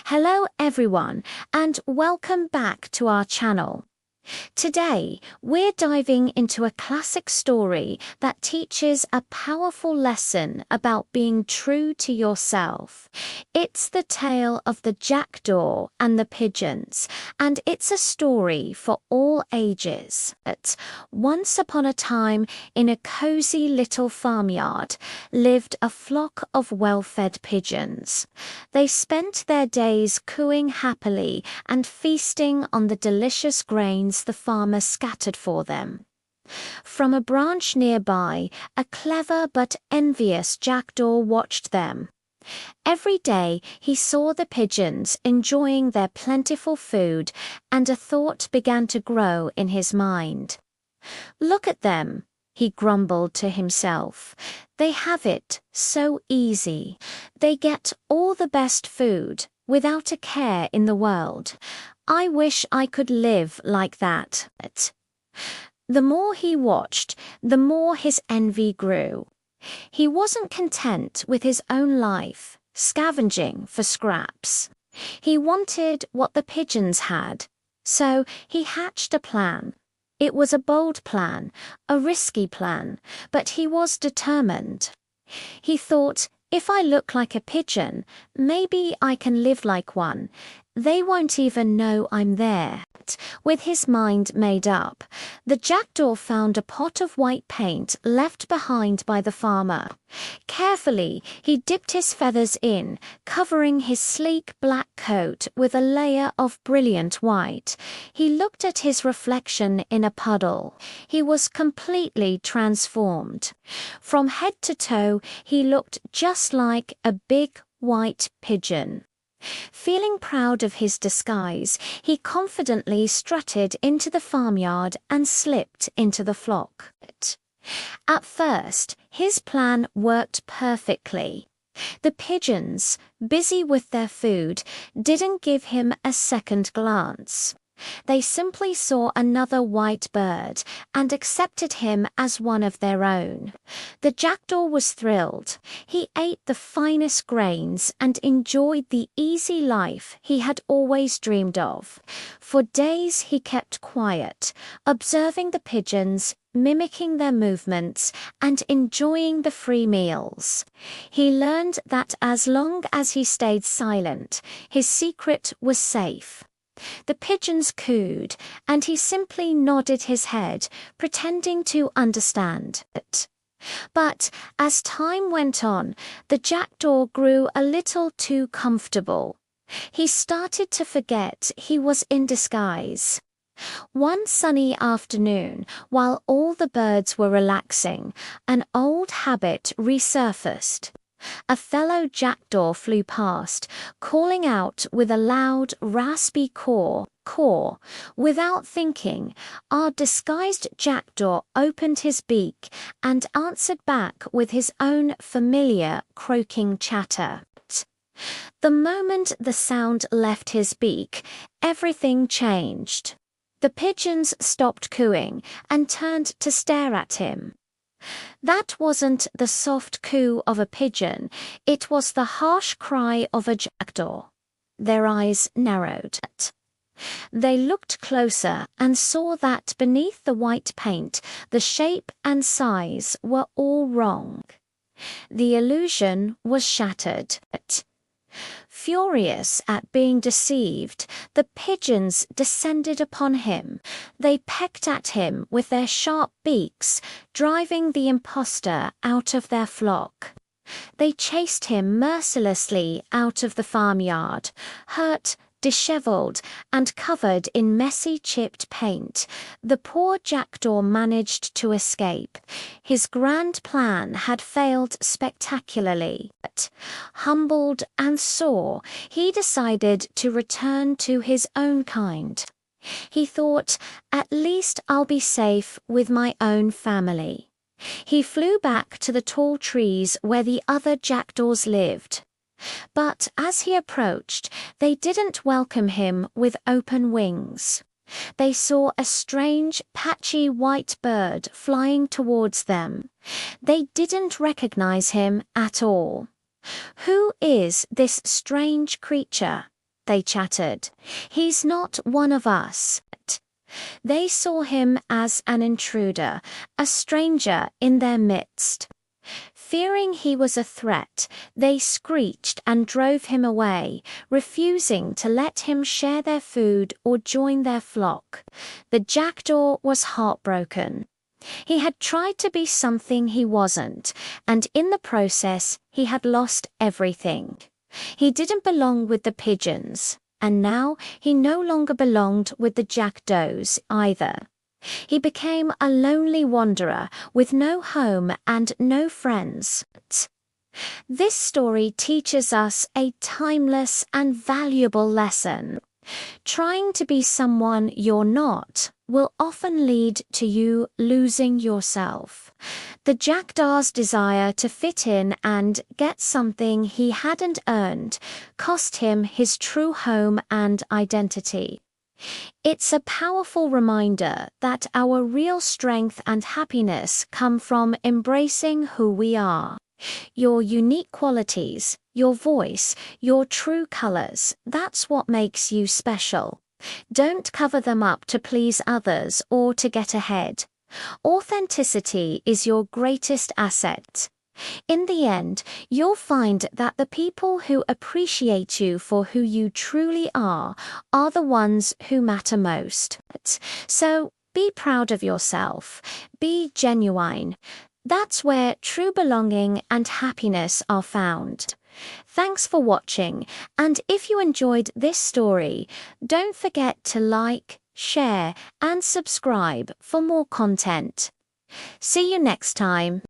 Hello everyone, and welcome back to our channel. Today, we're diving into a classic story that teaches a powerful lesson about being true to yourself. It's the tale of the Jackdaw and the Pigeons, and it's a story for all ages. Once upon a time, in a cozy little farmyard, lived a flock of well-fed pigeons. They spent their days cooing happily and feasting on the delicious grains the farmer scattered for them. From a branch nearby, a clever but envious jackdaw watched them. Every day he saw the pigeons enjoying their plentiful food, and a thought began to grow in his mind. "Look at them," he grumbled to himself. "They have it so easy. They get all the best food, without a care in the world. I wish I could live like that." The more he watched, the more his envy grew. He wasn't content with his own life, scavenging for scraps. He wanted what the pigeons had, so he hatched a plan. It was a bold plan, a risky plan, but he was determined. He thought, if I look like a pigeon, maybe I can live like one. They won't even know I'm there. With his mind made up, the jackdaw found a pot of white paint left behind by the farmer. Carefully, he dipped his feathers in, covering his sleek black coat with a layer of brilliant white. He looked at his reflection in a puddle. He was completely transformed. From head to toe, he looked just like a big white pigeon. Feeling proud of his disguise, he confidently strutted into the farmyard and slipped into the flock. At first, his plan worked perfectly. The pigeons, busy with their food, didn't give him a second glance. They simply saw another white bird and accepted him as one of their own. The jackdaw was thrilled. He ate the finest grains and enjoyed the easy life he had always dreamed of. For days he kept quiet, observing the pigeons, mimicking their movements, and enjoying the free meals. He learned that as long as he stayed silent, his secret was safe. The pigeons cooed, and he simply nodded his head, pretending to understand it. But as time went on, the jackdaw grew a little too comfortable. He started to forget he was in disguise. One sunny afternoon, while all the birds were relaxing, an old habit resurfaced. A fellow jackdaw flew past, calling out with a loud, raspy caw, caw. Without thinking, our disguised jackdaw opened his beak and answered back with his own familiar croaking chatter. The moment the sound left his beak, everything changed. The pigeons stopped cooing and turned to stare at him. That wasn't the soft coo of a pigeon, it was the harsh cry of a jackdaw. Their eyes narrowed. They looked closer and saw that beneath the white paint, the shape and size were all wrong. The illusion was shattered. Furious at being deceived, the pigeons descended upon him. They pecked at him with their sharp beaks, driving the impostor out of their flock. They chased him mercilessly out of the farmyard, hurt, disheveled, and covered in messy chipped paint. The poor jackdaw managed to escape. His grand plan had failed spectacularly. But, humbled and sore, he decided to return to his own kind. He thought, at least I'll be safe with my own family. He flew back to the tall trees where the other jackdaws lived. But as he approached, they didn't welcome him with open wings. They saw a strange, patchy white bird flying towards them. They didn't recognize him at all. "Who is this strange creature?" they chattered. "He's not one of us." They saw him as an intruder, a stranger in their midst. Fearing he was a threat, they screeched and drove him away, refusing to let him share their food or join their flock. The jackdaw was heartbroken. He had tried to be something he wasn't, and in the process he had lost everything. He didn't belong with the pigeons, and now he no longer belonged with the jackdaws either. He became a lonely wanderer with no home and no friends. This story teaches us a timeless and valuable lesson. Trying to be someone you're not will often lead to you losing yourself. The jackdaw's desire to fit in and get something he hadn't earned cost him his true home and identity. It's a powerful reminder that our real strength and happiness come from embracing who we are. Your unique qualities, your voice, your true colors, that's what makes you special. Don't cover them up to please others or to get ahead. Authenticity is your greatest asset. In the end, you'll find that the people who appreciate you for who you truly are the ones who matter most. So be proud of yourself. Be genuine. That's where true belonging and happiness are found. Thanks for watching, and if you enjoyed this story, don't forget to like, share, and subscribe for more content. See you next time.